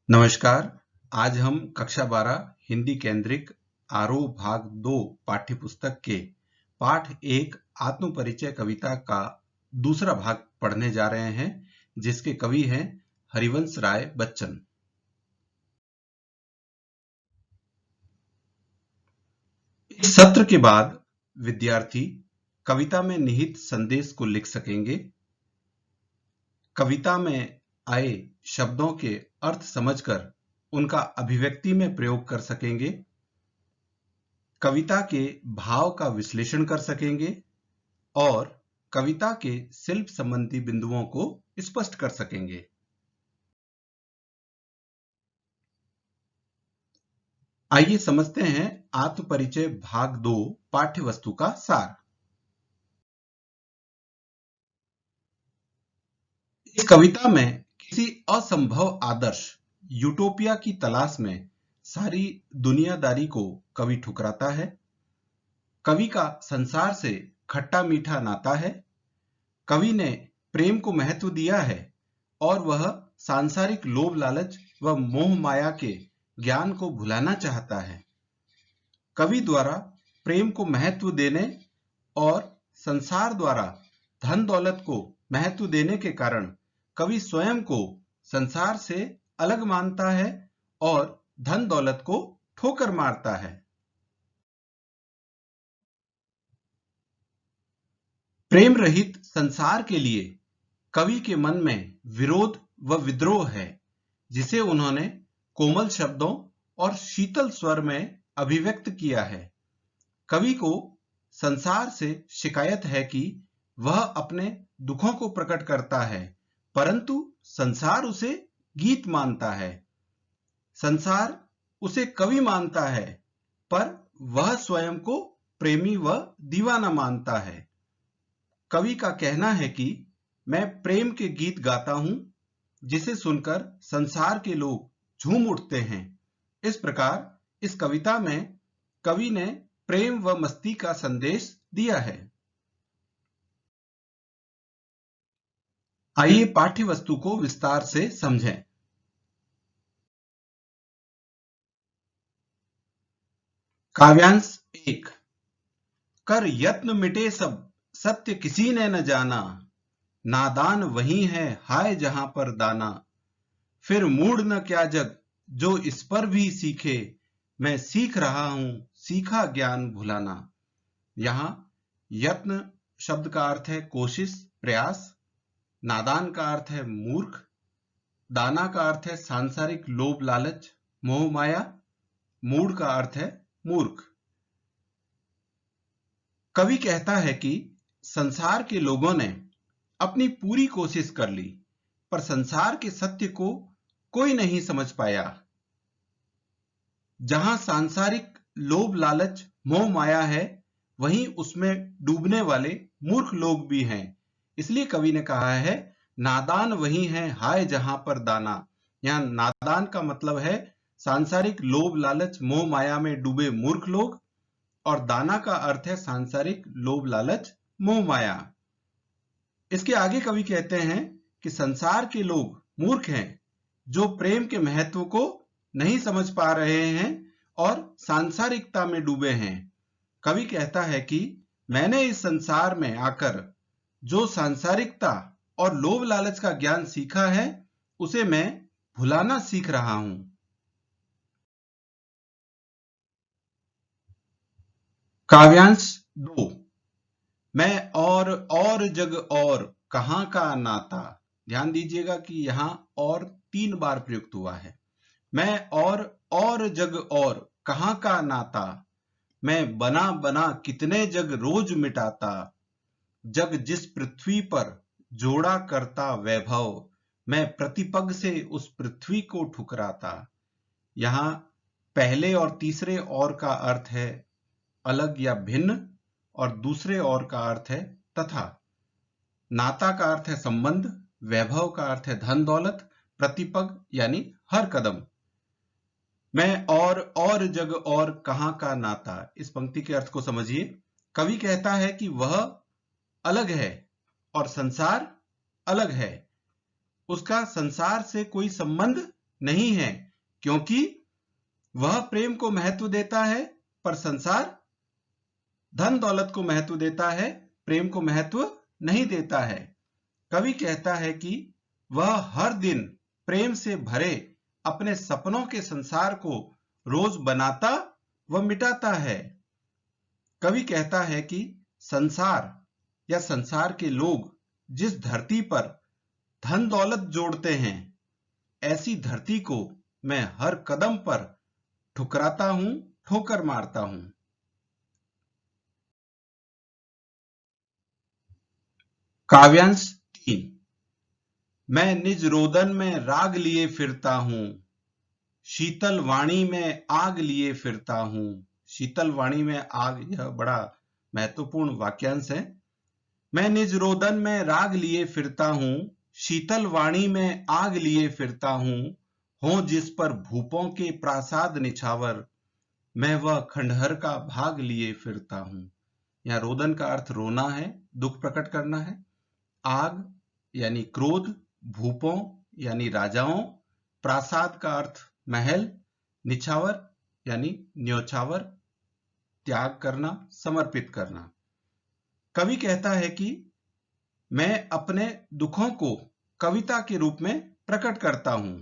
नमस्कार। आज हम कक्षा 12 हिंदी केंद्रिक आरोह भाग 2 पाठ्य पुस्तक के पाठ 1 आत्म परिचय कविता का दूसरा भाग पढ़ने जा रहे हैं, जिसके कवि हैं हरिवंश राय बच्चन। इस सत्र के बाद विद्यार्थी कविता में निहित संदेश को लिख सकेंगे। कविता में आए शब्दों के अर्थ समझकर उनका अभिव्यक्ति में प्रयोग कर सकेंगे। कविता के भाव का विश्लेषण कर सकेंगे और कविता के शिल्प संबंधी बिंदुओं को स्पष्ट कर सकेंगे। आइए समझते हैं आत्म परिचय भाग 2 पाठ्य वस्तु का सार। इस कविता में किसी असंभव आदर्श यूटोपिया की तलाश में सारी दुनियादारी को कवि ठुकराता है। कवि का संसार से खट्टा मीठा नाता है। कवि ने प्रेम को महत्व दिया है और वह सांसारिक लोभ लालच व मोह माया के ज्ञान को भुलाना चाहता है। कवि द्वारा प्रेम को महत्व देने और संसार द्वारा धन दौलत को महत्व देने के कारण कवि स्वयं को संसार से अलग मानता है और धन दौलत को ठोकर मारता है। प्रेम रहित संसार के लिए कवि के मन में विरोध व विद्रोह है, जिसे उन्होंने कोमल शब्दों और शीतल स्वर में अभिव्यक्त किया है। कवि को संसार से शिकायत है कि वह अपने दुखों को प्रकट करता है, परंतु संसार उसे गीत मानता है। संसार उसे कवि मानता है, पर वह स्वयं को प्रेमी व दीवाना मानता है। कवि का कहना है कि मैं प्रेम के गीत गाता हूं, जिसे सुनकर संसार के लोग झूम उठते हैं। इस प्रकार इस कविता में कवि ने प्रेम व मस्ती का संदेश दिया है। आइए पाठ्य वस्तु को विस्तार से समझें। काव्यांश 1। कर यत्न मिटे सब, सत्य किसी ने न जाना, नादान वही है हाय जहां पर दाना। फिर मूढ़ न क्या जग, जो इस पर भी सीखे, मैं सीख रहा हूं सीखा ज्ञान भुलाना। यहां यत्न शब्द का अर्थ है कोशिश, प्रयास। नादान का अर्थ है मूर्ख। दाना का अर्थ है सांसारिक लोभ लालच, मोह माया। मूढ़ का अर्थ है मूर्ख। कवि कहता है कि संसार के लोगों ने अपनी पूरी कोशिश कर ली, पर संसार के सत्य को कोई नहीं समझ पाया। जहां सांसारिक लोभ लालच मोह माया है, वहीं उसमें डूबने वाले मूर्ख लोग भी हैं। इसलिए कवि ने कहा है, नादान वही है हाय जहां पर दाना। यहां नादान का मतलब है सांसारिक लोभ लालच मोह माया में डूबे मूर्ख लोग, और दाना का अर्थ है सांसारिक लोभ लालच मोह माया। इसके आगे कवि कहते हैं कि संसार के लोग मूर्ख हैं, जो प्रेम के महत्व को नहीं समझ पा रहे हैं और सांसारिकता में डूबे हैं। कवि कहता है कि मैंने इस संसार में आकर जो सांसारिकता और लोभ लालच का ज्ञान सीखा है, उसे मैं भुलाना सीख रहा हूं। काव्यांश 2। मैं और जग और कहां का नाता। ध्यान दीजिएगा कि यहां और 3 बार प्रयुक्त हुआ है। मैं और जग और कहां का नाता, मैं बना बना कितने जग रोज मिटाता। जग जिस पृथ्वी पर जोड़ा करता वैभव, मैं प्रतिपग से उस पृथ्वी को ठुकराता। यहां पहले और तीसरे और का अर्थ है अलग या भिन्न, और दूसरे और का अर्थ है तथा। नाता का अर्थ है संबंध, वैभव का अर्थ है धन दौलत, प्रतिपग यानी हर कदम। मैं और जग और कहां का नाता, इस पंक्ति के अर्थ को समझिए। कवि कहता है कि वह अलग है और संसार अलग है। उसका संसार से कोई संबंध नहीं है, क्योंकि वह प्रेम को महत्व देता है, पर संसार धन दौलत को महत्व देता है, प्रेम को महत्व नहीं देता है। कवि कहता है कि वह हर दिन प्रेम से भरे अपने सपनों के संसार को रोज बनाता व मिटाता है। कवि कहता है कि संसार या संसार के लोग जिस धरती पर धन दौलत जोड़ते हैं, ऐसी धरती को मैं हर कदम पर ठुकराता हूं, ठोकर मारता हूं। काव्यांश 3। मैं निज रोदन में राग लिए फिरता हूं, शीतल वाणी में आग लिए फिरता हूं। शीतल वाणी में आग, यह बड़ा महत्वपूर्ण वाक्यांश है। मैं निज रोदन में राग लिए फिरता हूं, शीतल वाणी में आग लिए फिरता हूं। हो जिस पर भूपों के प्रासाद निछावर, मैं वह खंडहर का भाग लिए फिरता हूं। यहाँ रोदन का अर्थ रोना है, दुख प्रकट करना है। आग यानी क्रोध, भूपों यानी राजाओं, प्रासाद का अर्थ महल, निछावर यानी न्योछावर, त्याग करना, समर्पित करना। कवि कहता है कि मैं अपने दुखों को कविता के रूप में प्रकट करता हूं।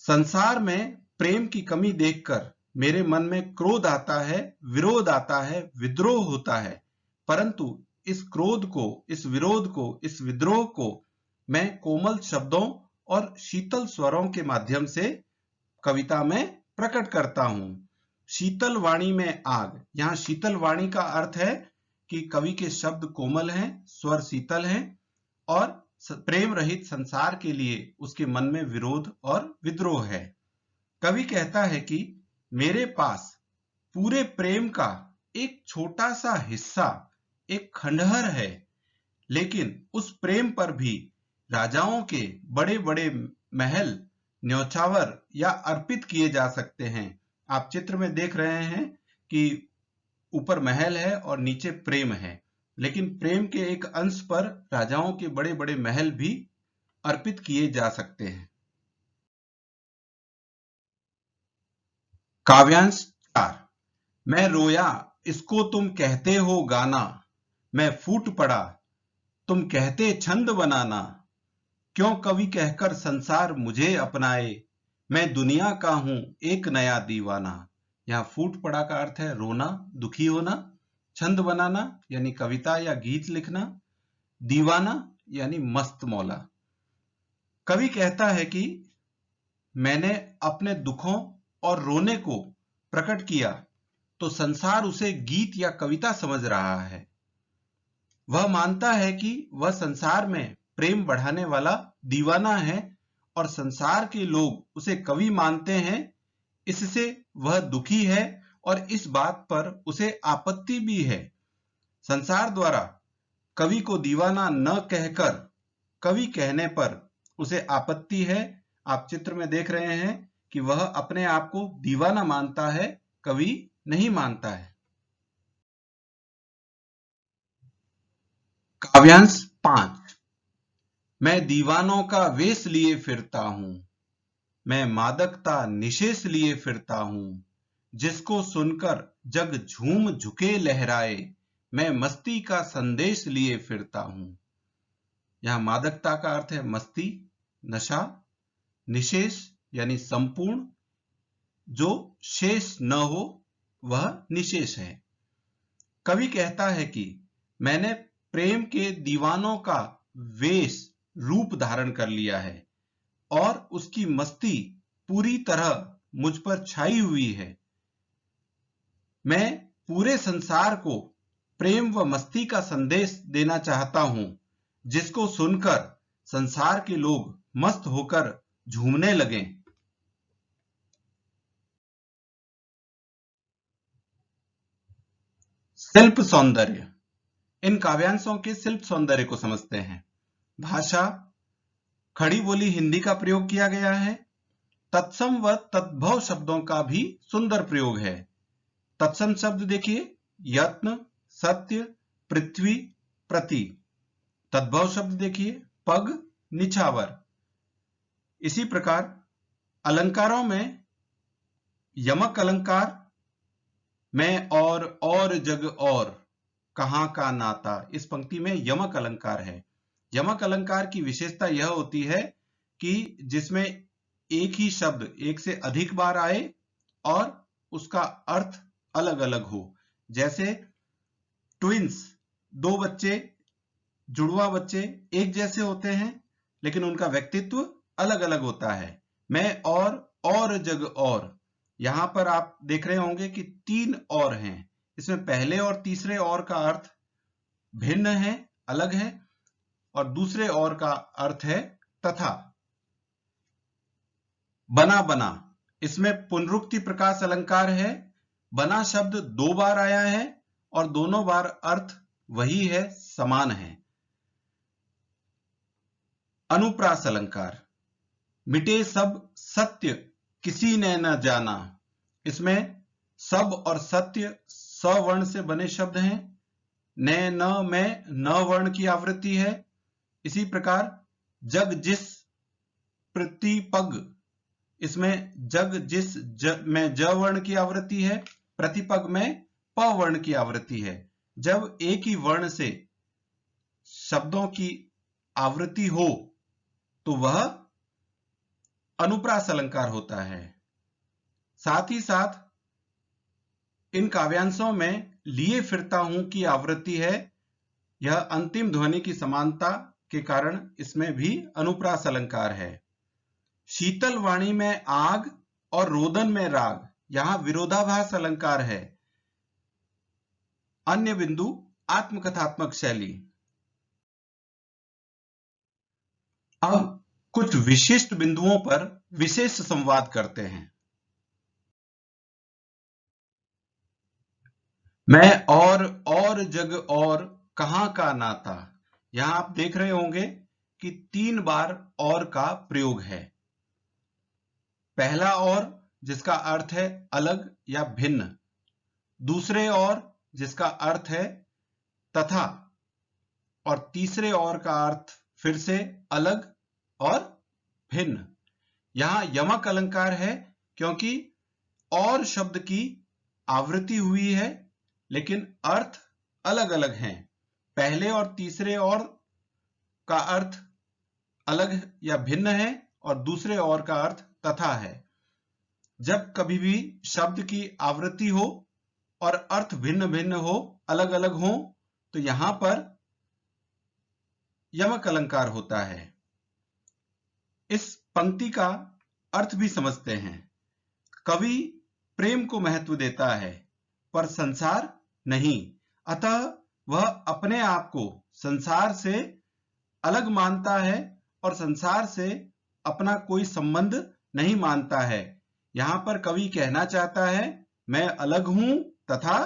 संसार में प्रेम की कमी देखकर मेरे मन में क्रोध आता है, विरोध आता है, विद्रोह होता है, परंतु इस क्रोध को, इस विरोध को, इस विद्रोह को मैं कोमल शब्दों और शीतल स्वरों के माध्यम से कविता में प्रकट करता हूं। शीतल वाणी में आग, यहां शीतल वाणी का अर्थ है कि कवि के शब्द कोमल हैं, स्वर शीतल हैं और प्रेम रहित संसार के लिए उसके मन में विरोध और विद्रोह है। कवि कहता है कि मेरे पास पूरे प्रेम का एक छोटा सा हिस्सा, एक खंडहर है, लेकिन उस प्रेम पर भी राजाओं के बड़े बड़े महल न्योछावर या अर्पित किए जा सकते हैं। आप चित्र में देख रहे हैं कि ऊपर महल है और नीचे प्रेम है, लेकिन प्रेम के एक अंश पर राजाओं के बड़े बड़े महल भी अर्पित किए जा सकते हैं। काव्यांश 4। मैं रोया, इसको तुम कहते हो गाना, मैं फूट पड़ा, तुम कहते छंद बनाना। क्यों कवि कहकर संसार मुझे अपनाए, मैं दुनिया का हूं एक नया दीवाना। यहाँ फूट पड़ा का अर्थ है रोना, दुखी होना। छंद बनाना यानी कविता या गीत लिखना। दीवाना यानी मस्त मौला। कवि कहता है कि मैंने अपने दुखों और रोने को प्रकट किया तो संसार उसे गीत या कविता समझ रहा है। वह मानता है कि वह संसार में प्रेम बढ़ाने वाला दीवाना है और संसार के लोग उसे कवि मानते हैं। इससे वह दुखी है और इस बात पर उसे आपत्ति भी है। संसार द्वारा कवि को दीवाना न कहकर कवि कहने पर उसे आपत्ति है। आप चित्र में देख रहे हैं कि वह अपने आप को दीवाना मानता है, कवि नहीं मानता है। काव्यांश 5। मैं दीवानों का वेश लिए फिरता हूं, मैं मादकता निशेष लिए फिरता हूं। जिसको सुनकर जग झूम झुके लहराए, मैं मस्ती का संदेश लिए फिरता हूं। यहां मादकता का अर्थ है मस्ती, नशा। निशेष यानी संपूर्ण, जो शेष न हो वह निशेष है। कवि कहता है कि मैंने प्रेम के दीवानों का वेश, रूप धारण कर लिया है और उसकी मस्ती पूरी तरह मुझ पर छाई हुई है। मैं पूरे संसार को प्रेम व मस्ती का संदेश देना चाहता हूं, जिसको सुनकर संसार के लोग मस्त होकर झूमने लगें। शिल्प सौंदर्य। इन काव्यांशों के शिल्प सौंदर्य को समझते हैं। भाषा, खड़ी बोली हिंदी का प्रयोग किया गया है। तत्सम व तद्भव शब्दों का भी सुंदर प्रयोग है। तत्सम शब्द देखिए, यत्न, सत्य, पृथ्वी, प्रति। तद्भव शब्द देखिए, पग, निछावर। इसी प्रकार अलंकारों में यमक अलंकार मैं और जग और कहां का नाता, इस पंक्ति में यमक अलंकार है। यमक अलंकार की विशेषता यह होती है कि जिसमें एक ही शब्द एक से अधिक बार आए और उसका अर्थ अलग अलग हो। जैसे ट्विंस, दो बच्चे, जुड़वा बच्चे एक जैसे होते हैं लेकिन उनका व्यक्तित्व अलग अलग होता है। मैं और जग और, यहां पर आप देख रहे होंगे कि 3 और हैं। इसमें पहले और तीसरे और का अर्थ भिन्न है, अलग है, और दूसरे और का अर्थ है तथा। बना बना, इसमें पुनरुक्ति प्रकाश अलंकार है। बना शब्द 2 बार आया है और दोनों बार अर्थ वही है, समान है। अनुप्रास अलंकार, मिटे सब सत्य किसी ने न जाना, इसमें सब और सत्य सवर्ण से बने शब्द हैं। न न में न वर्ण की आवृत्ति है। इसी प्रकार जग जिस प्रतिपग, इसमें जग जिस में ज वर्ण की आवृत्ति है, प्रतिपग में प वर्ण की आवृत्ति है। जब एक ही वर्ण से शब्दों की आवृत्ति हो तो वह अनुप्रास अलंकार होता है। साथ ही साथ इन काव्यांशों में लिए फिरता हूं की आवृत्ति है। यह अंतिम ध्वनि की समानता के कारण इसमें भी अनुप्रास अलंकार है। शीतल वाणी में आग और रोदन में राग, यहां विरोधाभास अलंकार है। अन्य बिंदु आत्मकथात्मक शैली। अब कुछ विशिष्ट बिंदुओं पर विशेष संवाद करते हैं। मैं और जग और कहां का नाता, यहां आप देख रहे होंगे कि 3 बार और का प्रयोग है। पहला और जिसका अर्थ है अलग या भिन्न, दूसरे और जिसका अर्थ है तथा, और तीसरे और का अर्थ फिर से अलग और भिन्न। यहां यमक अलंकार है क्योंकि और शब्द की आवृत्ति हुई है लेकिन अर्थ अलग अलग हैं। पहले और तीसरे और का अर्थ अलग या भिन्न है और दूसरे और का अर्थ तथा है। जब कभी भी शब्द की आवृत्ति हो और अर्थ भिन्न भिन्न हो, अलग अलग हो, तो यहां पर यमक अलंकार होता है। इस पंक्ति का अर्थ भी समझते हैं। कवि प्रेम को महत्व देता है पर संसार नहीं, अतः वह अपने आप को संसार से अलग मानता है और संसार से अपना कोई संबंध नहीं मानता है। यहां पर कवि कहना चाहता है मैं अलग हूं तथा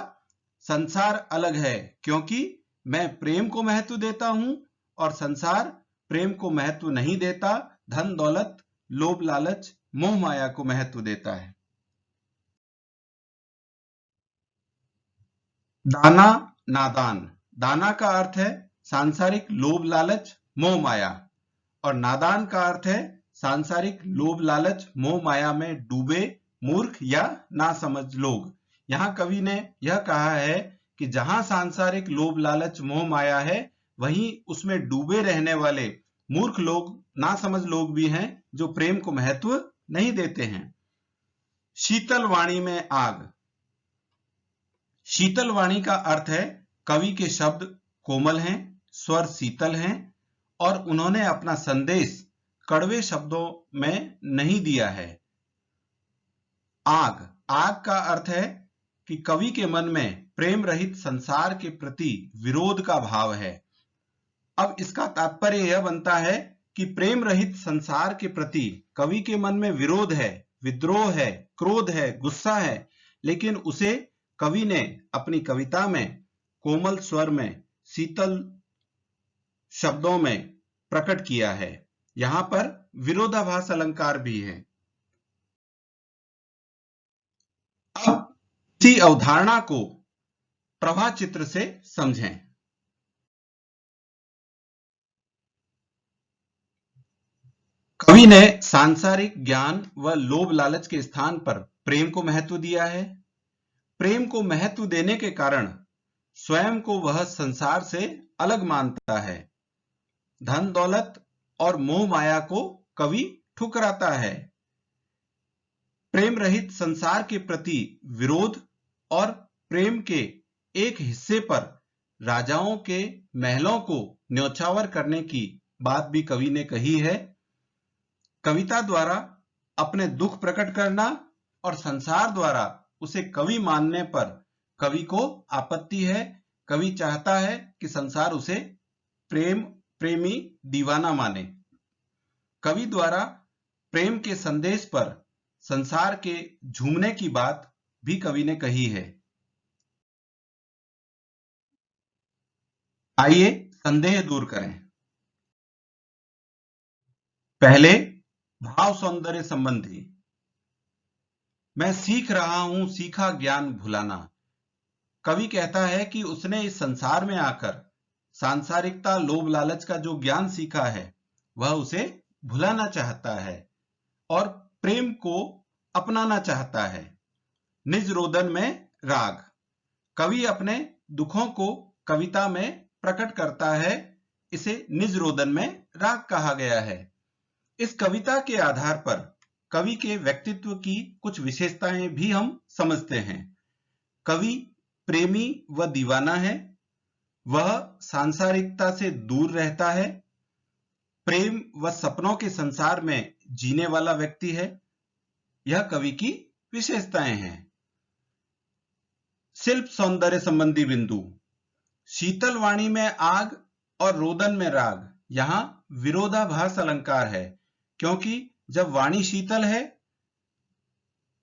संसार अलग है, क्योंकि मैं प्रेम को महत्व देता हूं और संसार प्रेम को महत्व नहीं देता, धन दौलत लोभ लालच मोह माया को महत्व देता है। दाना नादान, दाना का अर्थ है सांसारिक लोभ लालच मोह माया और नादान का अर्थ है सांसारिक लोभ लालच मोह माया में डूबे मूर्ख या नासमझ लोग। यहां कवि ने यह कहा है कि जहां सांसारिक लोभ लालच मोह माया है वहीं उसमें डूबे रहने वाले मूर्ख लोग, नासमझ लोग भी हैं जो प्रेम को महत्व नहीं देते हैं। शीतल वाणी में आग, शीतल वाणी का अर्थ है कवि के शब्द कोमल हैं, स्वर शीतल हैं और उन्होंने अपना संदेश कड़वे शब्दों में नहीं दिया है। आग, आग का अर्थ है कि कवि के मन में प्रेम रहित संसार के प्रति विरोध का भाव है। अब इसका तात्पर्य यह बनता है कि प्रेम रहित संसार के प्रति कवि के मन में विरोध है, विद्रोह है, क्रोध है, गुस्सा है, लेकिन उसे कवि ने अपनी कविता में कोमल स्वर में, शीतल शब्दों में प्रकट किया है। यहां पर विरोधाभास अलंकार भी है। अब इसी अवधारणा को प्रभा चित्र से समझें। कवि ने सांसारिक ज्ञान व लोभ लालच के स्थान पर प्रेम को महत्व दिया है। प्रेम को महत्व देने के कारण स्वयं को वह संसार से अलग मानता है। धन दौलत और मोह माया को कवि ठुकराता है। प्रेम रहित संसार के प्रति विरोध और प्रेम के एक हिस्से पर राजाओं के महलों को न्यौछावर करने की बात भी कवि ने कही है। कविता द्वारा अपने दुख प्रकट करना और संसार द्वारा उसे कवि मानने पर कवि को आपत्ति है। कवि चाहता है कि संसार उसे प्रेमी दीवाना माने। कवि द्वारा प्रेम के संदेश पर संसार के झूमने की बात भी कवि ने कही है। आइए संदेह दूर करें। पहले भाव सौंदर्य संबंधी। मैं सीख रहा हूं सीखा ज्ञान भुलाना। कवि कहता है कि उसने इस संसार में आकर सांसारिकता लोभ लालच का जो ज्ञान सीखा है वह उसे भुलाना चाहता है और प्रेम को अपनाना चाहता है। निज रोदन में राग। कवि अपने दुखों को कविता में प्रकट करता है। इसे निज रोदन में राग कहा गया है। इस कविता के आधार पर कवि के व्यक्तित्व की कुछ विशेषताएं भी हम समझते हैं। कवि प्रेमी व दीवाना है। वह सांसारिकता से दूर रहता है। प्रेम व सपनों के संसार में जीने वाला व्यक्ति है। यह कवि की विशेषताएं हैं। शिल्प सौंदर्य संबंधी बिंदु। शीतल वाणी में आग और रोदन में राग। यहां विरोधाभास अलंकार है, क्योंकि जब वाणी शीतल है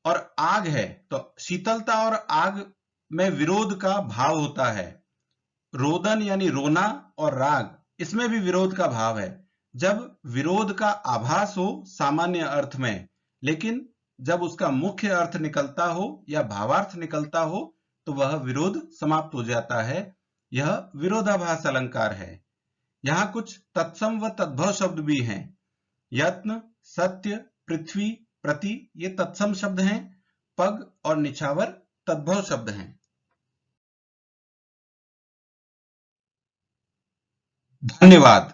और आग है तो शीतलता और आग में विरोध का भाव होता है। रोदन यानी रोना और राग, इसमें भी विरोध का भाव है। जब विरोध का आभास हो सामान्य अर्थ में, लेकिन जब उसका मुख्य अर्थ निकलता हो या भावार्थ निकलता हो तो वह विरोध समाप्त हो जाता है। यह विरोधाभास अलंकार है। यहां कुछ तत्सम व तद्भव शब्द भी हैं। यत्न, सत्य, पृथ्वी, प्रति ये तत्सम शब्द हैं। पग और निछावर तद्भव शब्द हैं। धन्यवाद।